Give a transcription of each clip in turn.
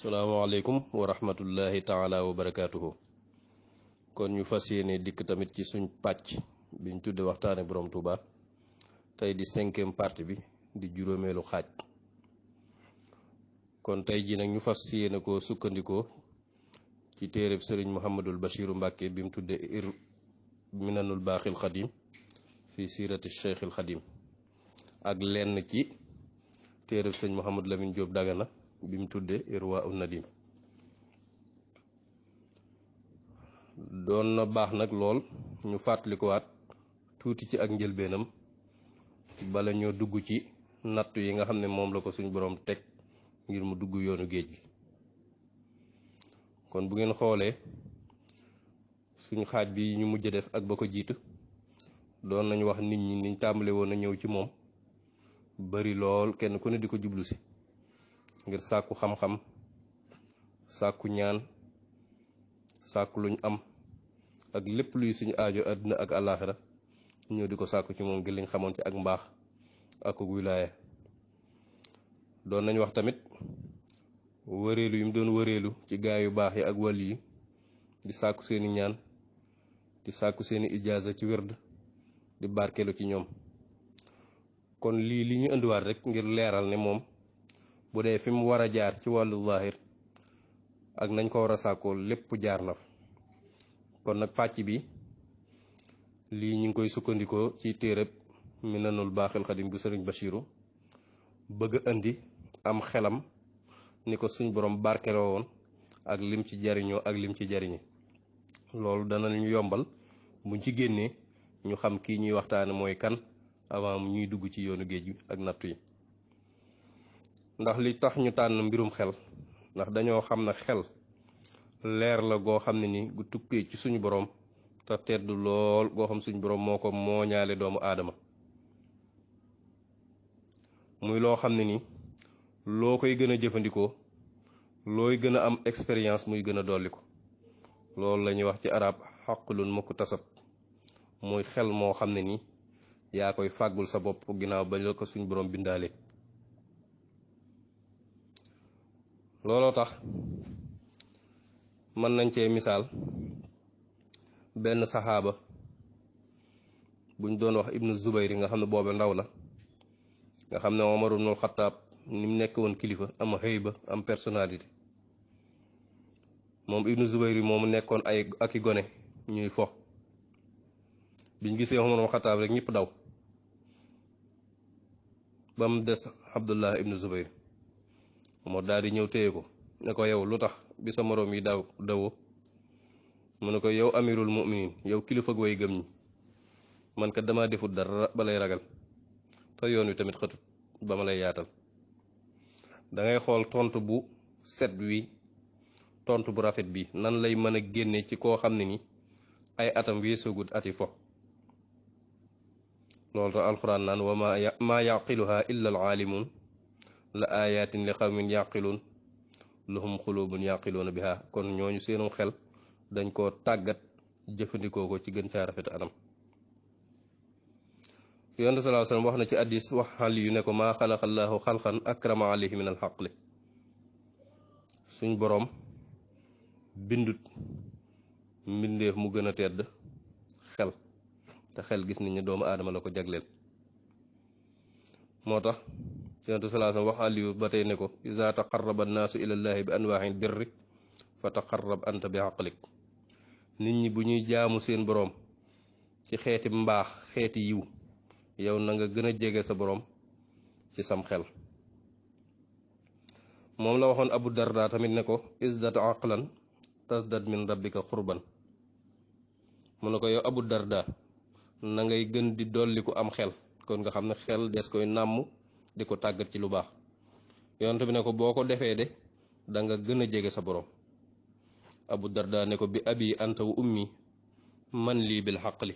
salaamaaleykum wa rahmatullahi taala wa barakaatuhu. kon ñu fas yéene dikk tamit ci suñ pàcc biñ tudde waxtaane borom Tuuba tey di 5e partie bi di juróomeelu xaaj. kon tey ji nag ñu fas yéene ko sukkandikoo ci téereb sëriñ Muhammadul Bashiru Mbàkke bi mu tudde minanul baaxil xadim fi siirati cheikhil xadim ak lenn ci téereb sëriñ Muhammad Lamin Jóob Dagana bi mu tudde irwa un nadim. doon na baax nag lool ñu fàttalikuwaat tuuti ci ak njëlbeenam bala ñoo dugg ci nattu yi nga xam ne moom la ko suñ boroom teg ngir mu dugg yoonu géej gi. kon bu ngeen xoolee suñ xaaj bi ñu mujj def ak ba ko jiitu doon nañu wax nit ñi niñ tàmbale woon a ñëw ci moom bari lool, kenn ku ne di ko jublu si ngir sàkku xam-xam, sàkku ñaan, sàkku luñ am ak lépp luy suñu aajo àdduna ak àllaaxira ñëw di ko sàkku ci moom ngir liñ xamoon ci ak mbaax ak wilaaya. doon nañ wax tamit wëreelu yi mu doon wëreelu ci gaa yu baax yi ak wàll yi di sàkku seeni ñaan, di sàkku seeni ijaaza ci werd, di barkeelu ci ñoom. kon lii li ñu indiwaat rek ngir leeral ne moom bu dee fi mu war a jaar ci wàllu zaahir ak nañ ko war a sàkkoo lépp jaar na fa. kon nag pàcc bi lii ñu ngi koy sukkandikoo ci téereb minanul baaxil xadim bu sëriñ Bashiru bëgg indi am xelam ni ko suñ borom barkeloo woon ak lim ci jariñoo ak lim ci jariñe. loolu dana ñu yombal buñ ci génnee ñu xam kii ñuy waxtaane mooy kan avant ñuy dugg ci yoonu géej gi ak nattu yi. ndax li tax ñu tànn mbirum xel ndax dañoo xam ne xel leer la goo xam ne ni gu tukkee ci suñu borom te tedd lool goo xam suñu borom moo ko mooñaale doomu aadama. muy loo xam ne ni loo koy gën a jëfandikoo looy gën a am expérience muy gën a dolli ko. loolu la ñuy wax ci arab xaqlun muktasab, muy xel moo xam ne ni yaa koy fàggul sa bopp ginnaaw ba la ko suñu borom bindaale. looloo tax mën nañ cee misaal benn saxaaba buñ doon wax ibnu Zubayr nga xam ne boobe ndaw la, nga xam ne Omar ibnul Xattaab ni mu nekk woon kilifa, am xëyba, am personnalité. moom ibnu Zubayr yi moomu nekkoon ay ak i gone ñuy fo. biñ gisee Omar ibnul Xattaab rek ñëpp daw ba mu des Abdullah ibnu Zubayr. Omar daal di ñëw téye ko ne ko yow lu tax bi sa moroom yi dawoo mu ne ko yow amirul muminin, yow kilifa way gëm ñi, man kat dama defut dara ba lay ragal te yoon wi tamit xëtut ba ma lay yaatal. dangay xool tontu bu set wi, tontu bu rafet bi nan lay mën a génne ci koo xam ne ni ay atam weesoogut ati fo. loolu tax alxuraan naan wa maa yaqiluha illa al aalimun la ayatin li xawmin yaqiluun lahum xulubun yaqiluuna biha. kon ñooñu seenum xel dañ koo tàggat jëfandikoo ko ci gën caa rafet anam. yonent sallallahu alayhi wasallam wax na ci addis wax xal yu ne ko maa xalaqallaahu xalqan akrama alayhi min al xaqli. suñ boroom bindut mbindeef mu gën a tedd xel, te xel gis nañ ne doomu aadama la ko jagleel. moo tax yonent sallallahu alayhi wasallam wax Aliyu ba tey ne ko iza taqarraba annaasu ilallaahi bi anwaa'il birri fa taqarrab anta bi aqlik. nit ñi bu ñuy jaamu seen boroom ci xeeti mbaax, xeeti yiw, yow na nga gën a jege sa boroom ci sam xel. moom la waxoon Abu Darda tamit ne ko isdad aqlan tasdad min rabbika xurban. mu ne ko yow Abu Darda na ngay gën di dolliku am xel. kon nga xam ne xel des koy nàmm di ko tàggat ci lu baax. yonent bi ne ko boo ko defee de da nga gën a jege sa boroom. Abu Darda ne ko bi abi anta wa ummi man lii bil xaqli.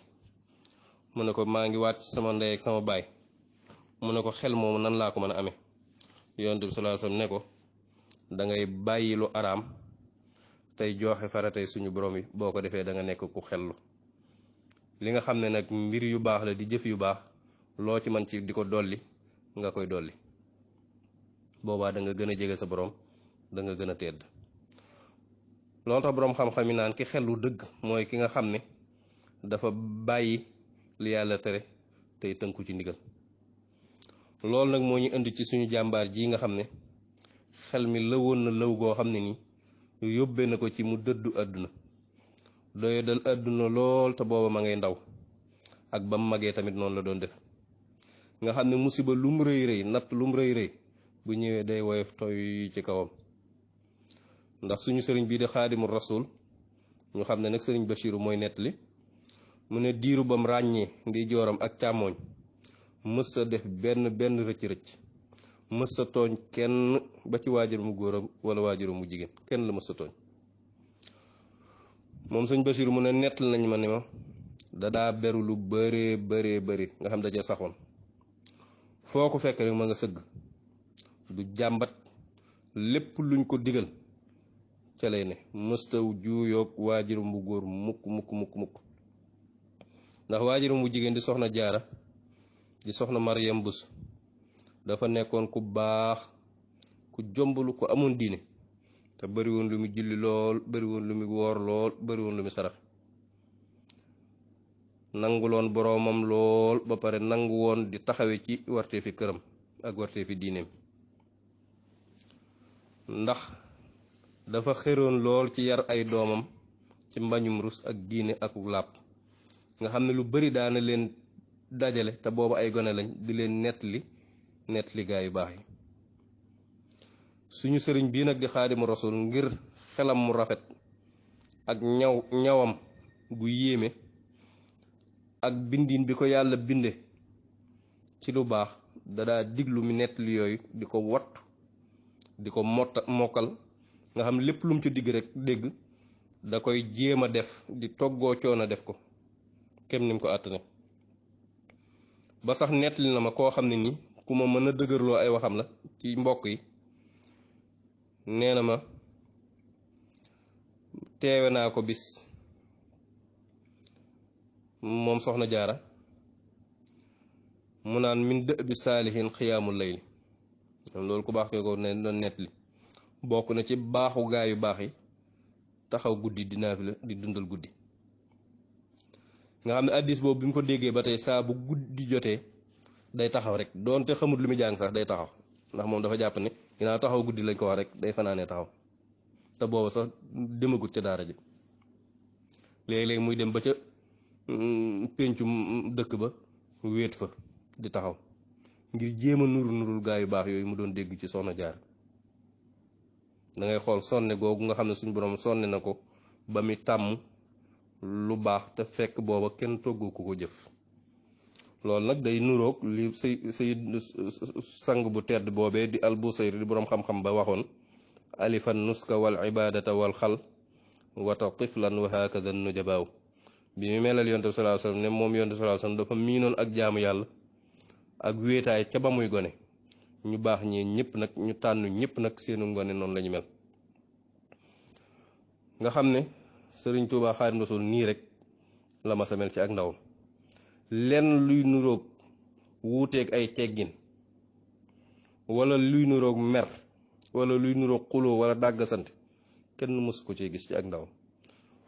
mu ne ko maa ngi waat sama ndey ak sama baay. mu ne ko xel moomu nan laa ko mën a amee. yonent bi sallallahu alayhi wasallam ne ko da ngay bàyyi lu araam tey joxe faratay suñu borom yi. boo ko defee da nga nekk ku xellu. li nga xam ne nag mbir yu baax la di jëf yu baax, loo ci man ci di ko dolli nga koy dolli. boobaa da nga gën a jege sa borom da nga gën a tedd. loolu tax boroom xam-xam yi naan ki xelu dëgg mooy ki nga xam ne dafa bàyyi li yàlla tere tey tënku ci ndigal. loolu nag moo ñu indi ci suñu jàmbaar ji nga xam ne xel mi lëwoon na lëw goo xam ne nii yóbbee na ko ci mu dëddu àdduna doye dal àdduna lool te booba ma ngay ndaw ak ba mu magee tamit noonu la doon def nga xam ne musiba lum rëy rëy natt lum rëy rëy bu ñëwee day woyof toy ci kawam. ndax suñu sëriñ bii di xaadimul rasul ñu xam ne nag sëriñ Bachiru mooy nettali mu ne diiru bam ràññee ndi jooram ak càmmooñ mës a def benn rëcc-rëcc mës a tooñ kenn ba ci waajur mu góoram wala waajur mu jigéen kenn la mës a tooñ. moom sëñ Bachiru mu ne nettali nañ ma ne ma dadaa beru lu bëree nga xam daja saxoon foo ko fekk rek ma nga sëgg du jàmbat lépp luñ ko digal ca lay ne mëstaw juuyoog waajuram bu góor mukk ndax waajuram bu jigéen di soxna jaara di soxna Mariam Bus dafa nekkoon ku baax ku jombalu ko amoon diine te bari woon lu mu julli lool bari woon lu mu woor lool bari woon lu mu sarax nanguloon boroomam lool ba pare nangu woon di taxawe ci warte fi këram ak warte fi diineem ndax dafa xëroon lool ci yar ay doomam ci mbañum rus ak diine ak làpp nga xam ne lu bari daana leen dajale te boobu ay gone lañ di leen nettali gaa yu baax yi. suñu sëriñ bii nag di xaadimu rasul ngir xelam mu rafet ak ñawam gu yéeme ak bindiin bi ko yàlla binde ci lu baax dadaa diglu mi nettali yooyu di ko wattu di ko mokkal nga xam lépp lum ci digg rek dégg da koy jéem a def di toggoo coono def ko kem nim ko àttane ba sax nettali na ma koo xam ne nii ku ma mën a dëgërloo ay waxam la ci mbokk yi nee na ma teewe naa ko bis moom soxna jaara mu naan min dë bi saalihin xiyaamul layli loolu ku baax ko ne doon nettali bokk na ci baaxu gaa yu baax yi taxaw guddi di naafila di dundal guddi nga xam ne addis boobu bi mu ko déggee ba tey saa bu guddi jotee day taxaw rek doonte xamut lu muy jàng sax day taxaw ndax moom dafa jàpp ne dinaa taxaw guddi lañ ko wax rek day fanaanee taxaw te booba sax demagut ca daara ji léeg-léeg muy dem ba ca péncum dëkk ba wéet fa di taxaw ngir jéem a nurul gaa yu baax yooyu mu doon dégg ci soxna jaar da ngay xool sonne googu nga xam ne suñu borom sonne na ko ba mi tàmm lu baax te fekk booba kenn toggu ko jëf. loolu nag day nuroog li say sang bu tedd boobee di Al-Busayri di boroom xam-xam ba waxoon alifan nuska wal ibadata wal xal wata tiflan wa hakada nujabaaw bi mu melal yonte bi sallallahu alayhi wasallam ne moom yonte bi sallallahu alayhi wasallam dafa miinoon ak jaamu yàlla ak wéetaay ca ba muy gone ñu baax ñi ñëpp nag ñu tànn ñëpp nag seenu ngone noonu la ñu mel nga xam ne Sëriñ Tuubaa Xaadimu Rasuul nii rek la ma sa mel ci ak ndawam lenn luy nuroog wuuteeg ay teggin wala luy nuroog mer wala luy nuroog xuloo wala dàggasante kenn mësu ko cee gis ci ak ndawam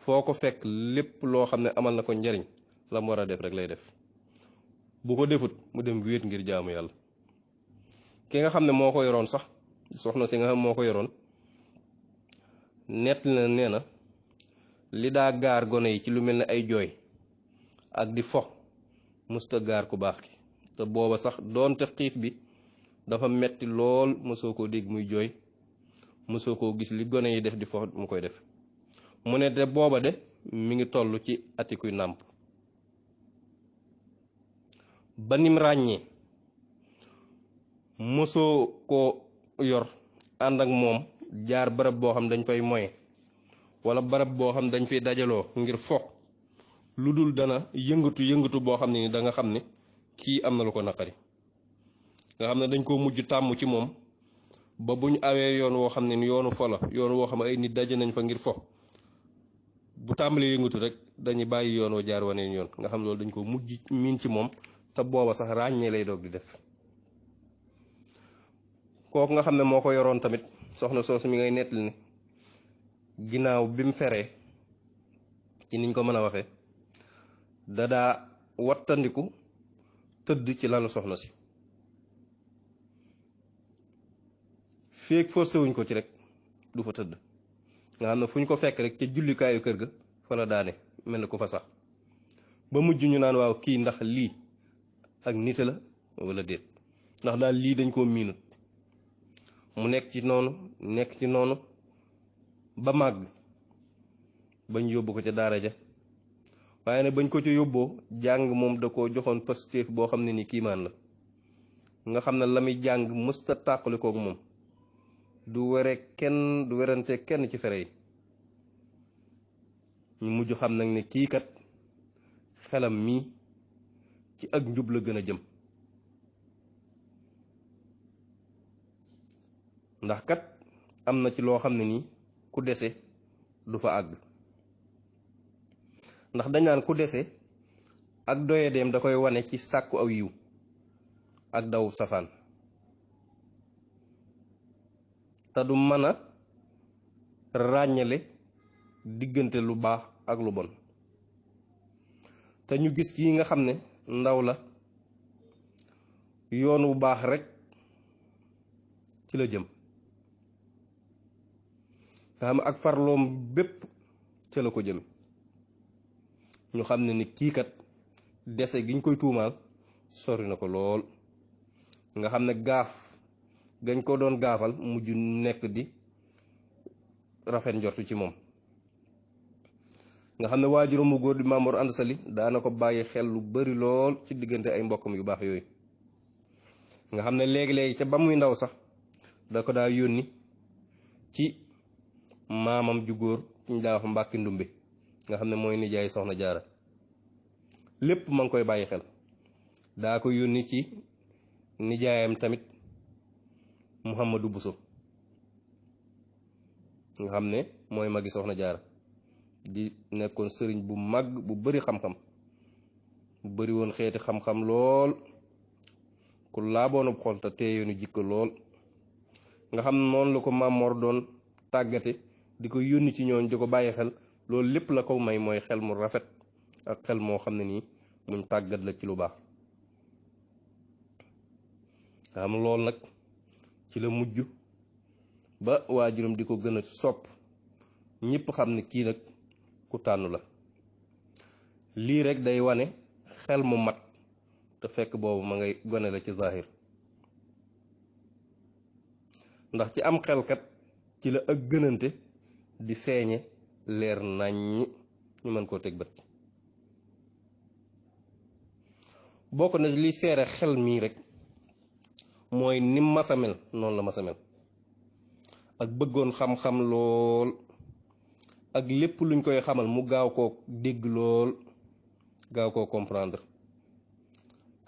foo ko fekk lépp loo xam ne amal na ko njariñ la mu war a def rek lay def bu ko defut mu dem wéet ngir jaamu yàlla. ki nga xam ne moo ko yoroon sax soxna si nga xam moo ko yoroon nett na nee na li daa gaar gone yi ci lu mel ne ay jooy ak di fo musta gaar ku baax ki te booba sax doonte xiif bi dafa metti lool mosoo koo dégg muy jooy mosoo koo gis li gone yi def di fo mu koy def mu ne te booba de mi ngi toll ci ati kuy nàmp ba nim ràññee mosoo ko yor ànd ak moom jaar barab boo xam dañ fay moye wala barab boo xam dañ fay dajaloo ngir fo lu dul dana yëngatu boo xam ne ni da nga xam ne kii am na lu ko naqari nga xam ne dañ koo mujj tàmm ci moom ba bu ñu awee yoon woo xam ne ni yoonu fo la yoon woo xam ne ay nit daje nañ fa ngir fo bu tàmbalee yëngatu rek dañuy bàyyi yoon woo jaar waneen yoon nga xam loolu dañ ko mujj miin ci moom te booba sax ràññee lay doog di def kooku nga xam ne moo ko yoroon tamit soxna soosu mi ngay nettali ne ginnaaw bi mu feree ci niñ ko mën a waxee dadaa wattandiku tëdd ci lalu soxna si feek forcé wuñ ko ci rek du fa tëdd nga xam ne fu ñu ko fekk rek ca jullikaayu kër ga fa la daane mel na ko fa sax ba mujj ñu naan waaw kii ndax lii ak nite la wala déet ndax daal lii dañ koo miinut mu nekk ci noonu ba màgg bañ yóbbu ko ca daara ja waaye ne bañ ko ca yóbboo jàng moom da koo joxoon pastéef boo xam ne ni kiimaan la nga xam ne la muy jàng mësta tàqali kook moom du werante kenn ci fere yi ñu mujj xam nag ne kii kat xelam mii ci ak njub la gën a jëm ndax kat am na ci loo xam ne nii ku dese du fa àgg ndax dañ naan ku dese ak doyadeem da koy wane ci sàkku aw yiw ak daw safaan te du mën a ràññale diggante lu baax ak lu bon te ñu gis kii nga xam ne ndaw la yoon wu baax rekk ci la jëm nga xam ak farloom bépp ca la ko jëm ñu xam ne ni kii kat dese giñ koy tuumaal sori na ko lool nga xam ne gaaf gañ ko doon gaafal mujj nekk di rafet njortu ci moom nga xam ne waajuram mu góor di Maam Mor Anta Sali daana ko bàyyi xel lu bari lool ci diggante ay mbokkam yu baax yooyu nga xam ne léegi-léegi ca ba muy ndaw sax da ko daa yónni ci maamam ju góor ñu daa wax Mbàkke Ndumbe nga xam ne mooy nijaay Soxna Jaara lépp ma ngi koy bàyyi xel daa ko yónni ci nijaayam tamit Muhammadu Buso nga xam ne mooy magi Soxna Jaara di nekkoon sëriñ bu mag bu bari xam-xam bu bari woon xeeti xam-xam lool ku laaboonub xol te teeyoonu jikko lool nga xam noonu la ko Maam Mor doon tàggate di ko yónni ci ñooñ di ko bàyyi xel loolu lépp la ko may mooy xel mu rafet ak xel moo xam ne nii muñ tàggat la ci lu baax nga xam loolu nag ci la mujj ba waajuram di ko gën a sopp ñëpp xam ne kii nag ku tànnu la lii rek day wane xel mu mat te fekk boobu ma ngay gone la ci zahir ndax ci am xelkat ci la ak gënante di feeñe leer naññ ñu mën koo teg bët bokk na li seere xel mii rek mooy ni masamel noonu la masamel ak bëggoon xam-xam lool ak lépp luñ koy xamal mu gaaw koo dégg lool gaaw koo comprendre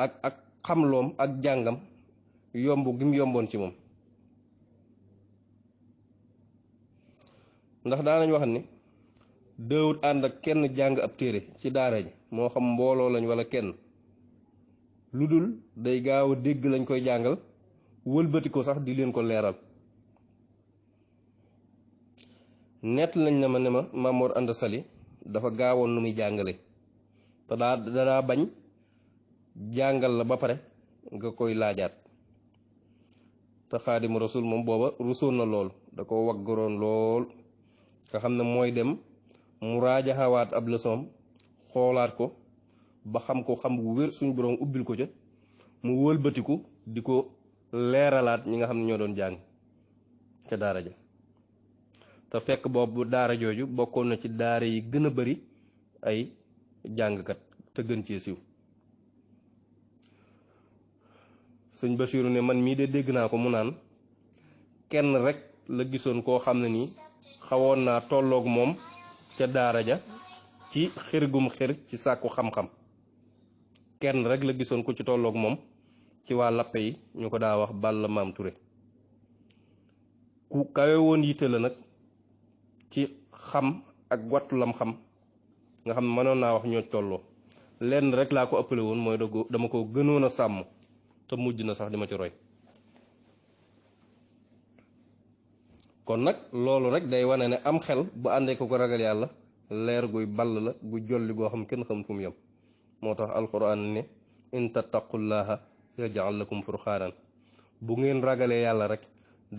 ak xamloom ak jàngam yomb gi mu yomboon ci moom ndax daanañ wax ni dëwut ànd ak kenn jàng ab téere ci daara ji moo xam mbooloo lañ wala kenn lu dul day gaaw a dégg lañ koy jàngal wëlbati ko sax di leen ko leeral nett lañ ne ma Maam Mor Anta Sali dafa gaawoon nu muy jàngale te daa bañ jàngal la ba pare nga koy laajaat te Xaadimu Rasuul moom booba rusoon na lool da ko waggoroon lool nga xam ne mooy dem mu raajaxawaat ab leçon xoolaat ko ba xam ko xam bu wér suñu borom ubbil ko ca mu wëlbatiku di ko leeralaat ñi nga xam ne ñoo doon jàng ca daara ja te fekk boobu daara jooju bokkoon na ci daara yi gën a bari ay jàngkat te gën cee siiw sëñ Basiiru ne man mii de dégg naa ko mu naan kenn rek la gisoon koo xam ne nii xawoon naa tolloog moom ca daara ja ci xër gum xër ci sàkku xam-xam kenn rek la gisoon ku ci tolloog moom ci waa lappe yi ñu ko daa wax Balla Maam Ture ku kawe woon yitte la nag ci xam ak wattu lam xam nga xam ne mënoon naa wax ñoo tolloo lenn rek laa ko ëppale woon mooy dama ko gënoon a sàmm te mujj na sax di ma ci roy kon nag loolu rek day wane ne am xel bu àndee ko ragal yàlla leer guy ball la gu jolli goo xam kenn xam fu mu yem moo tax alquran ne in tattaqullaha yaj'al lakum furqaanan bu ngeen ragalee yàlla rek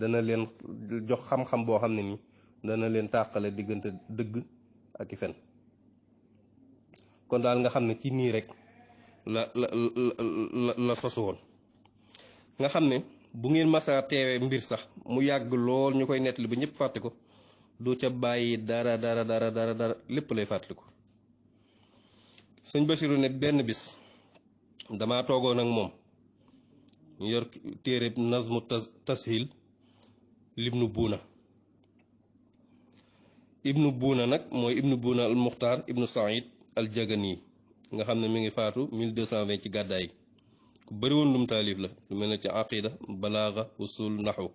dana leen jox xam-xam boo xam ne ni dana leen tàqale diggante dëgg ak i fen kon daal nga xam ne ci nii rek la sosu woon nga xam ne bu ngeen masa teewee mbir sax mu yàgg lool ñu koy nettali ba ñëpp fàtte ko du ca bàyyi dara lépp lay fàttaliku. sëñ Basiru ne benn bis dama toogoon ak moom ñu yor téere nazmu tashil libnu buuna ibnu buuna nag mooy ibnu buuna al muxtaar ibnu said al jagani nga xam ne mi ngi faatu 1220 ci gàddaay gi ku bari woon lum taalif la lu mel ne ci aqida balaaga usul naxu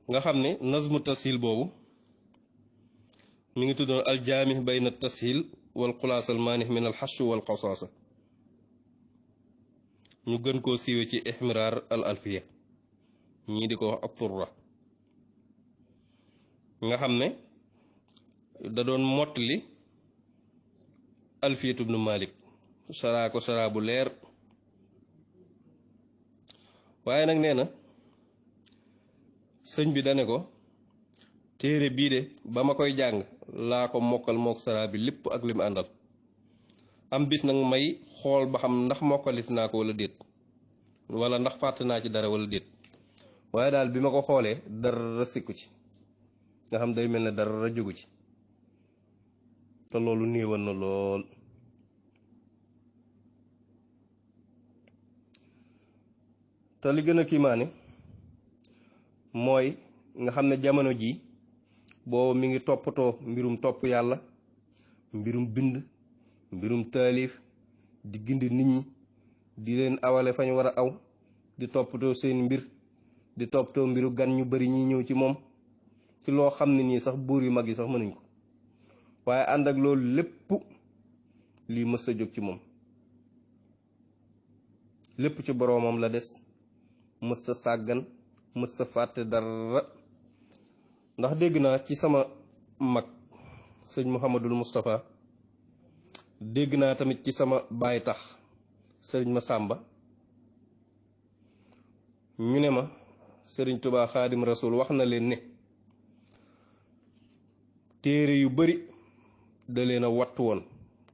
nga xam ne nazmu tashil boobu mi ngi tuddoon al jaami bayna tashil wal xulaasa al maanih min al xash wal qasaasa ñu gën koo siiwe ci ihmiraar al alfiya ñii di ko wax at-turra nga xam ne da doon mottali alfiyatu ibnu malik saraa ko saraa bu leer waaye nag nee na sëñ bi dane ko téere bii de ba ma koy jàng laa ko mokkal mook saraa bi lépp ak lim àndal am bis nag may xool ba xam ndax mokkalit naa ko wala déet wala ndax fàtte naa ci dara wala déet waaye daal bi ma ko xoolee dara sikku ci nga xam day mel ne dara jógu ci te loolu néewoon na lool te li gën a kiimaane mooy nga xam ne jamono ji boobu mi ngi toppatoo mbirum topp yàlla mbirum bind mbirum taalif di gindi nit ñi di leen awale fañ war a aw di toppatoo seen mbir di toppatoo mbiru gan ñu bari ñi ñëw ci moom ci loo xam ne nii sax buur yu mag yi sax mënuñ ko waaye ànd ak loolu lépp lii mës a jóg ci moom lépp ci boroomam la des mës a sàggan mës a fàtte dara ndax dégg naa ci sama mag sëñ Mouhamadul Moustapha dégg naa tamit ci sama baay tax sëriñ Masamba ñu ne ma sëriñ Tuubaa Xaadim Rasul wax na leen ne téere yu bari da leen a wattu woon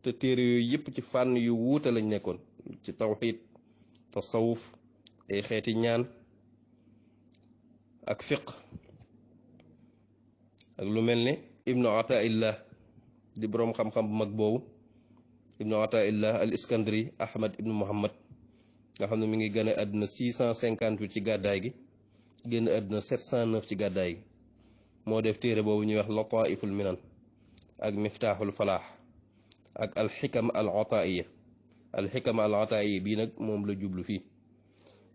te téere yooyu yépp ci fànn yu wuute lañ nekkoon ci tawxiid tasawuf ay xeeti ñaan ak fiq ak lu mel ne ibnu ataillah di boroom xam-xam bu mag boobu ibnu ataillah al iskandari ahmad ibnu muhammad nga xam ne mi ngi gane àdduna 658 ci gàddaay gi génn àdduna 709 ci gàddaay gi moo def téere boobu ñuy wax lataiful minan ak miftaaxul falaax ak alxikam al ataiya bii nag moom la jublu fii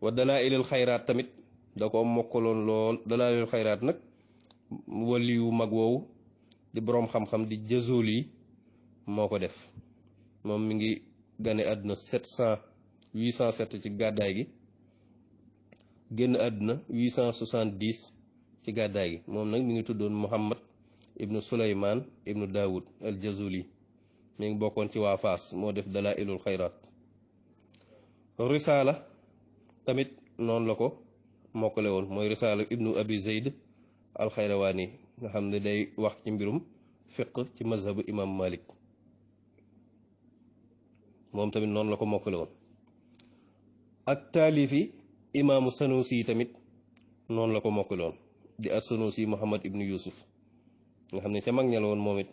wa dalailul xayraat tamit da ko mokkaloon lool dalailul xayraat nag waliyu mag woowu di boroom xam-xam di jazuli yi moo ko def moom mi ngi gane àdduna 807 ci gàddaay gi génn àdduna 870 ci gàddaay gi moom nag mi ngi tuddoon Muhammad ibnu Suleymaan ibnu Daawud al Jazuli mi ngi bokkoon ci waa Faas moo def dalailul xayraat risaala tamit noonu la ko mokkale woon mooy risaala ibnu abi zeyd al xayrawaani nga xam ne day wax ci mbirum fiq ci mazhabu imam malik moom tamit noonu la ko mokkale woon ak taalifi imaamu sanusi yi tamit noonu la ko mokkale woon di as sanusi muhammad ibnu yusuf nga xam ne ca mag ña la woon moom it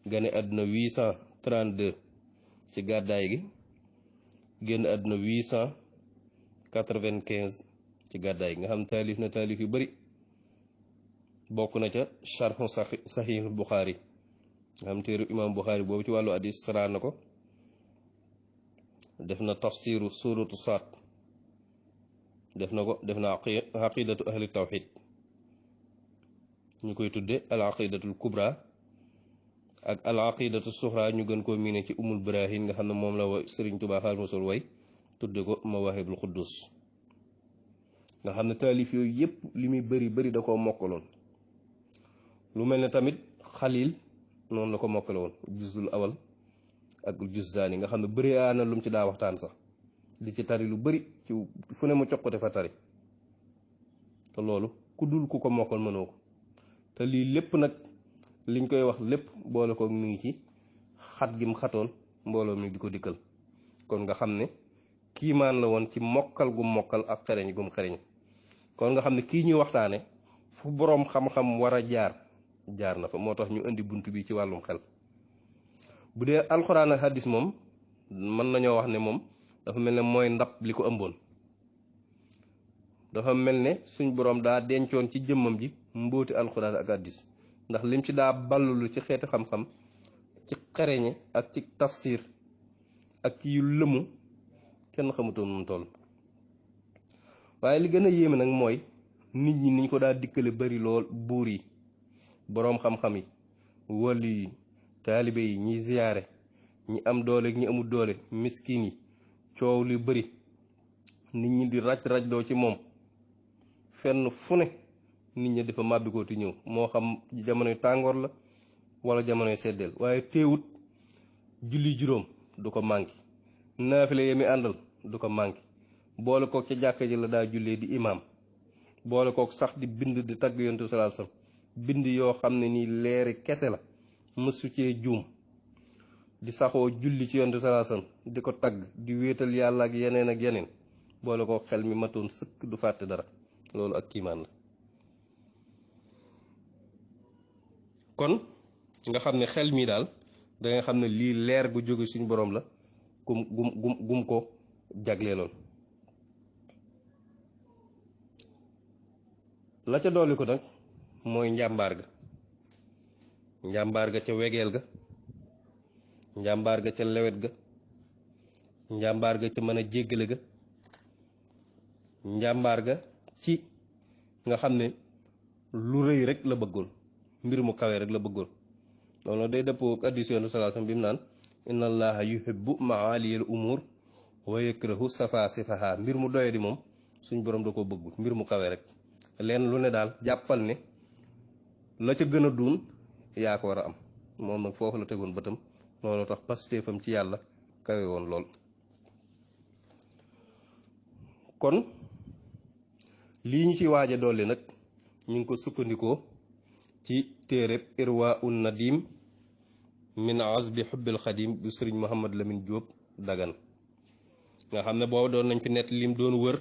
gane àdduna 832 ci gàddaay gi génn àdduna 895 ci gàddaay gi nga xam taalif na taalif yu bari bokk na ca sharhu sahih buxaari nga xam téeru imam buxaari boobu ci wàllu hadis saraa na ko def na tafsiru suratu saat def na aqidatu ahli tawxid ñu koy tudde al aqidatul kubra ak al aqidatu suxra ñu gën koo miine ci umul barahin nga xam ne moom la Sëriñ Tuubaa Xaadimu Rasuul way tudde ko mawaahibul quddus nga xam ne taalif yooyu yépp li muy bari da koo mokkaloon. lu mel ne tamit xalil noonu la ko mokkale woon juzul awal ak juzzaani nga xam ne bëri aana lu mu ci daa waxtaan sax di ci tari lu bari ci fu ne mu coqate fa tari te loolu ku dul ku ko mokkal mënoo ko te lii lépp nag liñ koy wax lépp boole ko mi ngi ci xat gi mu xatoon mbooloo mi di ko dikkal kon nga xam ne kiimaan la woon ci mokkal gu mokkal ak xereñ gum xereñ kon nga xam ne kii ñuy waxtaane fu boroom xam-xam war a jaar na fa moo tax ñu indi bunt bi ci wàllum xel. bu dee alxuraan ak hadis moom mën nañoo wax ne moom dafa mel ne mooy ndab li ko ëmboon, dafa mel ne suñ boroom daa dencoon ci jëmmam ji mbóoti alxuraan ak hadis ndax lim ci daa ballulu ci xeeti xam-xam ci xereñe ak ci tafsir ak ci yu lëmu kenn xamutoon mu toll. waaye li gën a yéeme nag mooy nit ñi niñ ko daa dikkale bari lool, buur yi, boroom xam-xam yi, wàllu yi, taalibe yi, ñiy ziyaare, ñi am doole ñi amul doole, miskin yi, coow li bari nit ñi di raj-rajloo ci moom fenn fu ne nit ñi dafa màbbikooti ñëw moo xam jamonoy tàngoor la wala jamonoy seddeel, waaye teewut julli juróom du ko manqué, naafile yemi àndal du ko manqué, boole kook ca jàkka ji la daa jullee di imaam, boole kook sax di bind di tagg yonent bi sallallahu alayhi wasallam bind yoo xam ne nii leeri kese la, mësu cee juum, di saxoo julli ci yonent bi sallallahu alayhi wasallam di ko tagg di wéetal yàlla ak yeneen boole kook xel mi matoon sëkk du fàtte dara. loolu ak kiimaan la. kon nga xam ne xel mi daal danga xam ne lii leer gu jóge suñ boroom la gum ko jagleeloon. la ca dolli ko nag mooy njàmbaar ga ca wegeel ga, njàmbaar ga ca lewet ga, njàmbaar ga ca mën a jéggale ga, njàmbaar ga ci nga xam ne lu rëy rek la bëggoon, mbir mu kawe rek la bëggoon. loolu day dëppoo ak hadiis Yonent bi sallallahu alayhi wasallam bi mu naan inna allaha yuhibbu ma'aliyal umur wa yakrahu safaasifaha. mbir mu doye di moom suñ borom da ko bëggul, mbir mu kawe rek leen lu ne daal jàppal ne la ca gën a duun yaa ko war a am. moom nag foofu la tegoon bëtam, loolu tax pastéefam ci yàlla kawe woon lool. kon lii ñu ci waaja dolli nag ñu ngi ko sukkandikoo ci téereb Irwaa'un Nadim min azbi xubbil xadim bu sëriñ Mouhamad Lamine Diop Dagana nga xam ne boobu doon nañ fi nett lim doon wër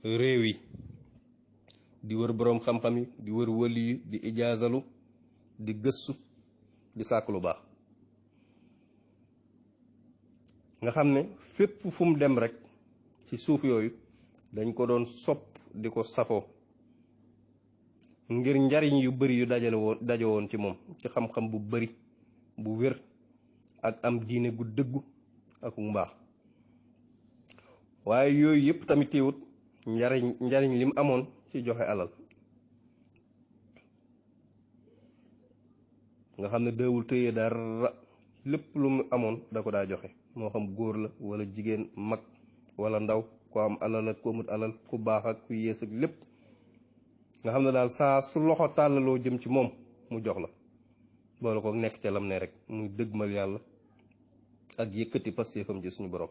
réew yi di wër boroom xam-xam yi, di wër wëli yi, di ijaazalu, di gëstu, di sàkk lu baax. nga xam ne fépp fu mu dem rek ci suuf yooyu dañ ko doon sopp di ko safoo ngir njariñ yu bari yu daje woon ci moom ci xam-xam bu bari bu wér ak am diine gu dëggu ak mbaax. waaye yooyu yëpp tamit teewut njariñ lim amoon ci joxe alal nga xam ne deewul tëye dara, lépp lu mu amoon da ko daa joxe, moo xam góor la wala jigéen, mag wala ndaw, ku am alal ak ku amut alal, ku baax ak ku yées ak lépp. nga xam ne daal saa su loxo tàllaloo jëm ci moom mu jox la, boole ko nekk ca lam ne rek muy dëgmal yàlla ak yëkkati pastéefam ci suñu borom.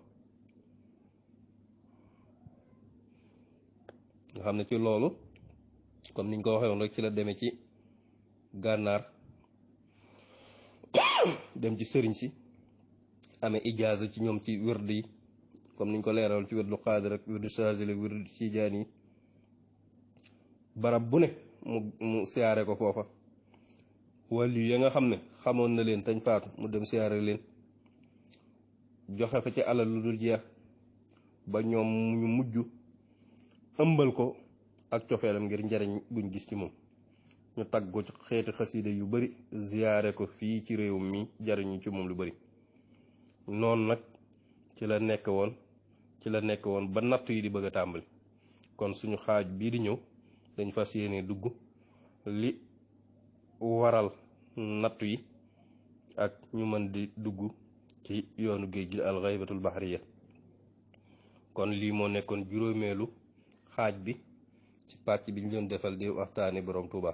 nga xam ne ci loolu comme niñ ko waxee woon rek ci la demee ci gànnaar dem ci sëriñ si amee ijaaza ci ñoom ci wird yi comme niñ ko leeral ci wirdu xaadir ak wirdu saazili ak wirdu tijaan yi. barab bu ne mu siyaare ko foofa, wàllu ya nga xam ne xamoon na leen tañ faatu mu dem siyaare leen, joxe fa ci alal lu dul jeex ba ñoom ñu mujj ëmbal ko ak cofeelam ngir njariñ buñ gis ci moom. ñu tagg ko ci xeeti xasida yu bari, ziyaare ko fii ci réew mi jariñu ci moom lu bari. noonu nag ci la nekk woon ba nattu yi di bëgg a tàmbali. kon suñu xaaj bii di ñëw dañ fas yéene dugg li waral nattu yi ak ñu mën di dugg ci yoonu géej gi al ghaybatul bahriya. kon lii moo nekkoon juróomeelu xaaj bi ci pàcc bi ñu doon defal di waxtaani borom Touba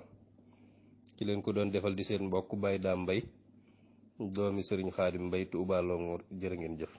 ki leen ko doon defal di seen mbokk Baye Dame Mbaye doomi Serigne Khadim Mbaye Touba Longhor jërë ngeen jëf.